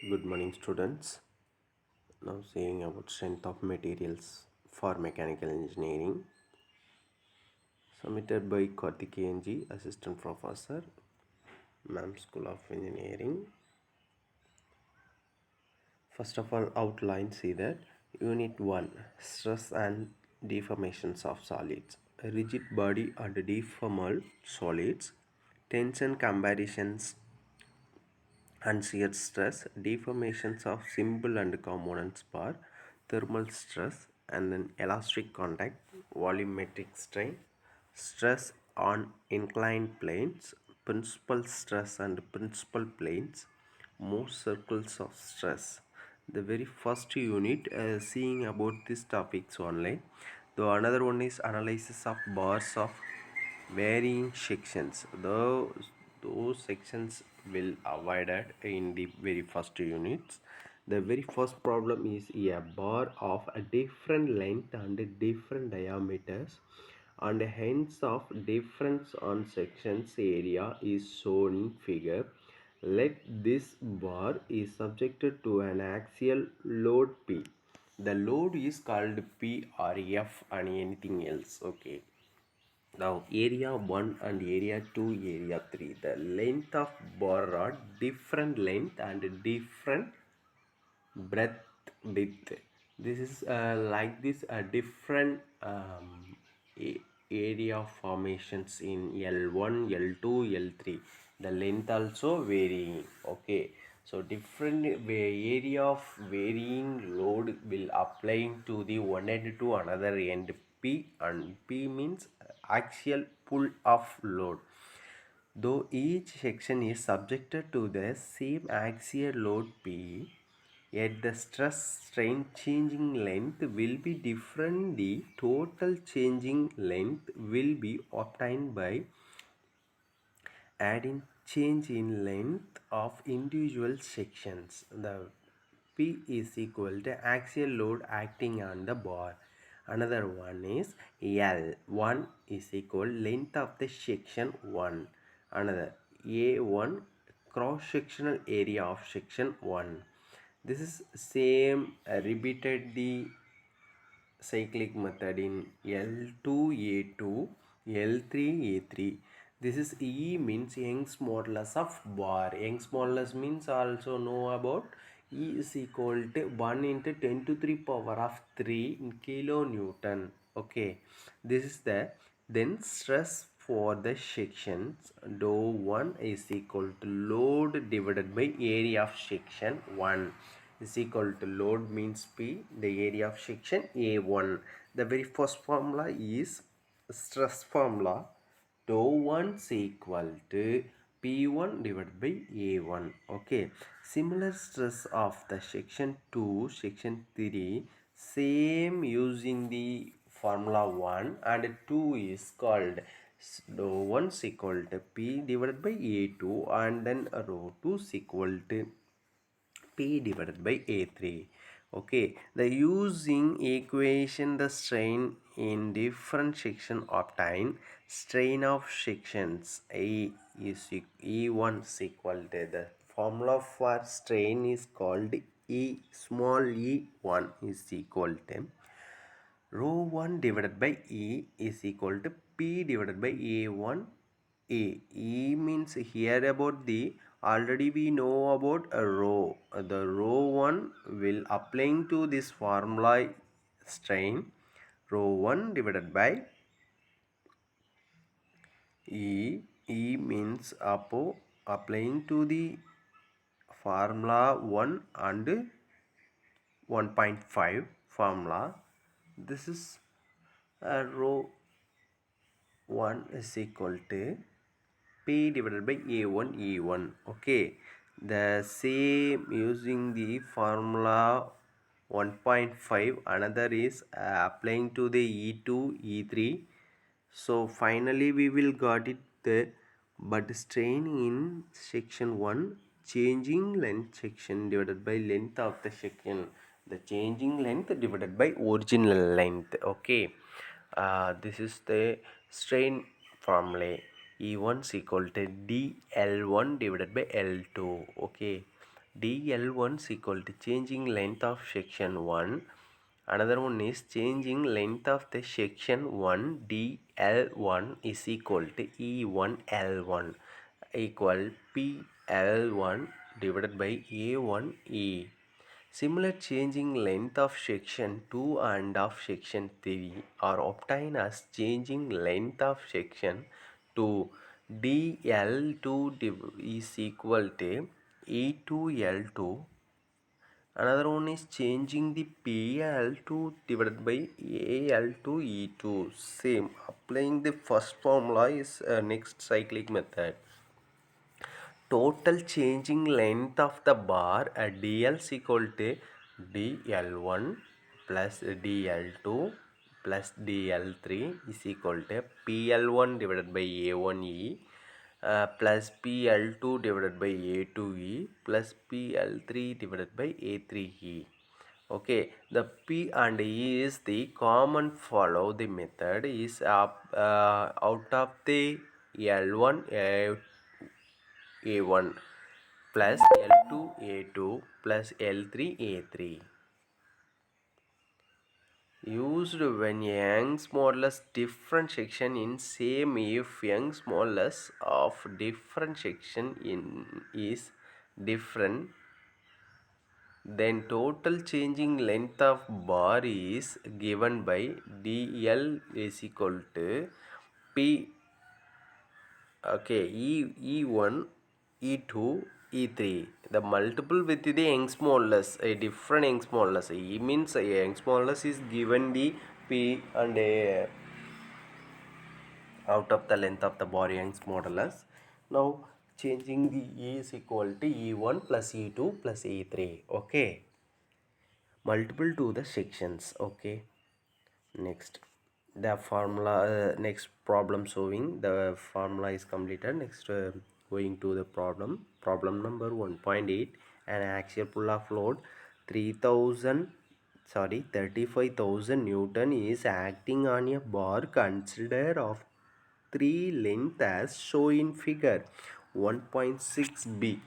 Good morning, students. Now, saying about strength of materials for mechanical engineering, submitted by Karthikeyan G, Assistant Professor, MAM School of Engineering. First of all, outline see that Unit 1 Stress and deformations of solids, rigid body and deformable solids, tension comparisons and shear stress, deformations of simple and components bar, thermal stress, and then elastic contact, volumetric strain, stress on inclined planes, principal stress and principal planes, most circles of stress. The very first unit seeing about these topics only. The another one is analysis of bars of varying sections. Those sections will avoided in the very first units. The very first problem is a bar of a different length and different diameters and hence of difference on sections area is shown in figure. Let this bar is subjected to an axial load P. The load is called P or F and anything else. Okay. Now area 1 and area 2, area 3. The length of bar are different length and different breadth width. This is like this different area formations in L1, L2, L3. The length also varying. Okay. So different area of varying load will applying to the one end to another end P, and P means axial pull of load. Though each section is subjected to the same axial load P, yet the stress strain changing length will be different. The total changing length will be obtained by adding change in length of individual sections. The P is equal to axial load acting on the bar. Another one is L1 is equal length of the section 1. Another A1 cross sectional area of section 1. This is same repeated the cyclic method in L2A2, L3A3. This is E means Young's modulus of bar. Young's modulus means also know about E is equal to 1 into 10 to 3 power of 3 in kilonewton. Okay, this is the then stress for the sections dou 1 is equal to load divided by area of section 1 is equal to load means P, the area of section A1. The very first formula is stress formula. Dou 1 is equal to P1 divided by A1. Okay. Similar stress of the section 2, section 3, same using the formula 1 and 2 is called dou 1 is equal to P divided by A2 and then rho 2 is equal to P divided by A3. Okay, the using equation the strain in different section obtain strain of sections E1 is equal to the formula for strain is called E small e1 is equal to rho 1 divided by E is equal to P divided by A1 A. E means here about the already we know about a rho. The rho 1 will applying to this formula strain rho 1 divided by E. E means applying to the formula 1 and 1.5 formula. This is rho 1 is equal to P divided by A1 E1. Okay, the same using the formula 1.5. Another is applying to the E2 E3. So finally we will got it there. But strain in section 1 changing length section divided by length of the section, the changing length divided by original length. Okay, this is the strain formula. E1 is equal to dl1 divided by L2. Okay, dl1 is equal to changing length of section 1. Another one is changing length of the section 1 dl1 is equal to e1l1 equal pl1 divided by a1e. Similar changing length of section 2 and of section 3 are obtained as changing length of section 2. dl2 is equal to e2l2. Another one is changing the PL2 divided by AL2 E2. Same. Applying the first formula is next cyclic method. Total changing length of the bar at DL is equal to DL1 plus DL2 plus DL3 is equal to PL1 divided by A1E plus PL2 divided by A2E plus PL3 divided by A3E. Okay, the P and E is the common follow the method is out of the L1 A1 plus L2 A2 plus L3 A3. Used when Young's modulus different section in same if Young's modulus of different section in is different, then total changing length of bar is given by dl is equal to p. Okay, e1 e2 e3, the multiple with the Young's modulus, a different Young's modulus. E means a Young's modulus is given the p and a out of the length of the bar Young's modulus. Now changing the E is equal to E1 plus E2 plus E3. Okay, multiple to the sections. Okay, next the formula, next problem solving. The formula is completed. Next going to the problem number 1.8. An axial pull of load 35,000 Newton is acting on a bar considered of 3 length as shown in figure 1.6b.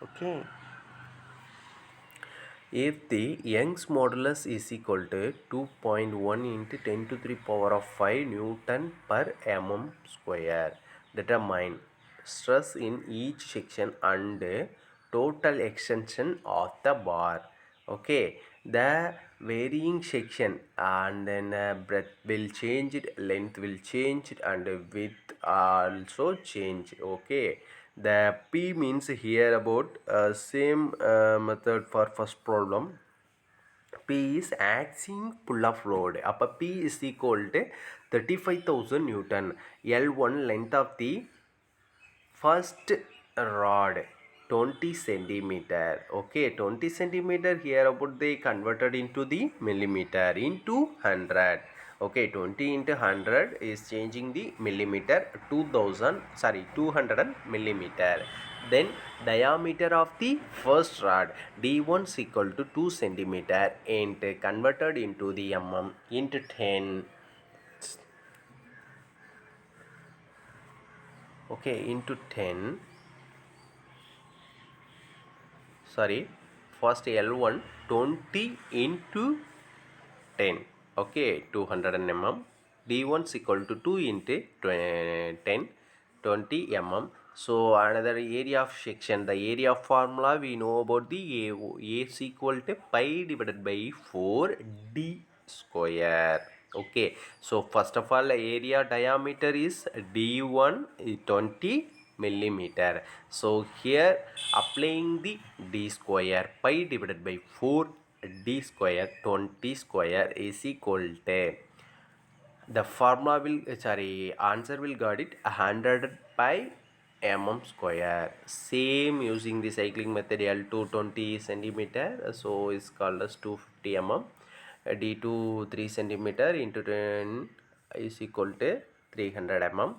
Okay, if the Young's modulus is equal to 2.1 into 10 to the power of 5 Newton per mm square, determine stress in each section and total extension of the bar. Okay, the varying section and then breadth will change it, length will change it, and width also change. Okay, the P means here about same method for first problem. P is axial pull of load. Up P is equal to 35,000 Newton. L1 length of the first rod 20 centimeter. Okay, 20 centimeter here about they converted into the millimeter into 100. Okay, 20 into 100 is changing the millimeter. 200 millimeter. Then diameter of the first rod D1 is equal to 2 centimeter and converted into the mm into 10. Okay, into 10. Sorry, first L1 20 into 10. Okay, 200 mm. D1 is equal to 2 into 10, 20 mm. So another area of section, the area of formula we know about the A is equal to pi divided by 4 d square. Okay, so first of all area diameter is D1 20 millimeter. So here applying the d square, pi divided by 4 d square 20 square is equal to, the formula will answer will got it 100 by mm square. Same using the cycling method, L2 20 centimeter, so is called as 250 mm. D2 3 centimeter into 10 is equal to 300 mm.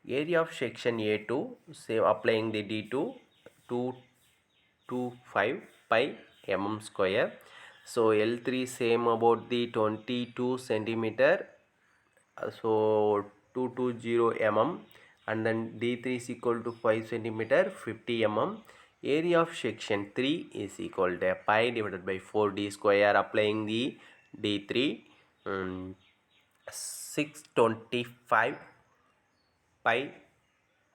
Area of section A2, same applying the D2 225 pi mm square. So L3 same about the 22 centimeter, so 220 mm, and then D3 is equal to 5 centimeter 50 mm. Area of section 3 is equal to pi divided by 4d square. Applying the d3, 625 pi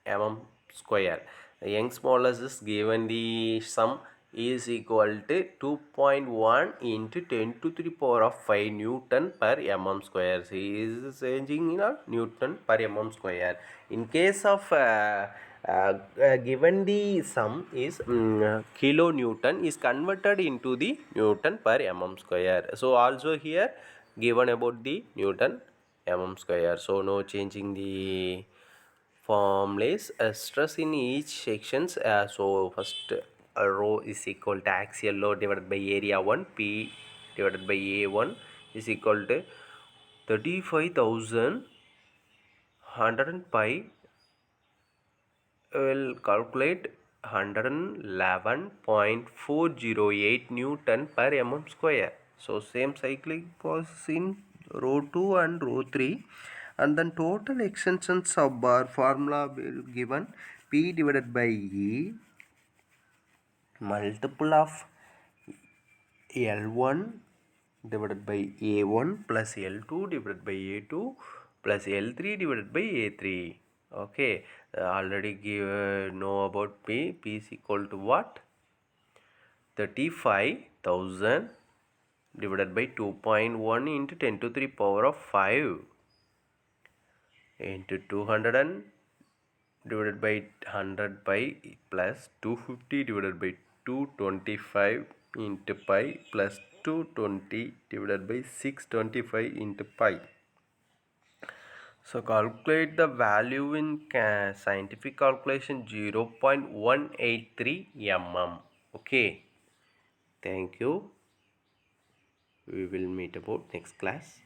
mm square. The Young's modulus is given, the sum is equal to 2.1 into 10 to the power of 5 Newton per mm square. He is changing in a Newton per mm square. In case of given the sum is kilo Newton, is converted into the Newton per mm square. So also here given about the Newton mm square. So no changing the formulas. Stress in each sections. So first rho is equal to axial load divided by area 1, P divided by A1 is equal to 35,100 pi. Will calculate 111.408 Newton per mm square. So same cyclic process in row 2 and row 3, and then total extensions of bar formula will given P divided by E multiple of L1 divided by A1 plus L2 divided by A2 plus L3 divided by A3. Okay, already know about P. P is equal to what? 35,000 divided by 2.1 into 10 to the power of 5 into 200 and divided by 100 pi plus 250 divided by 225 into pi plus 220 divided by 625 into pi. So calculate the value in scientific calculation 0.183 mm. Okay. Thank you. We will meet about next class.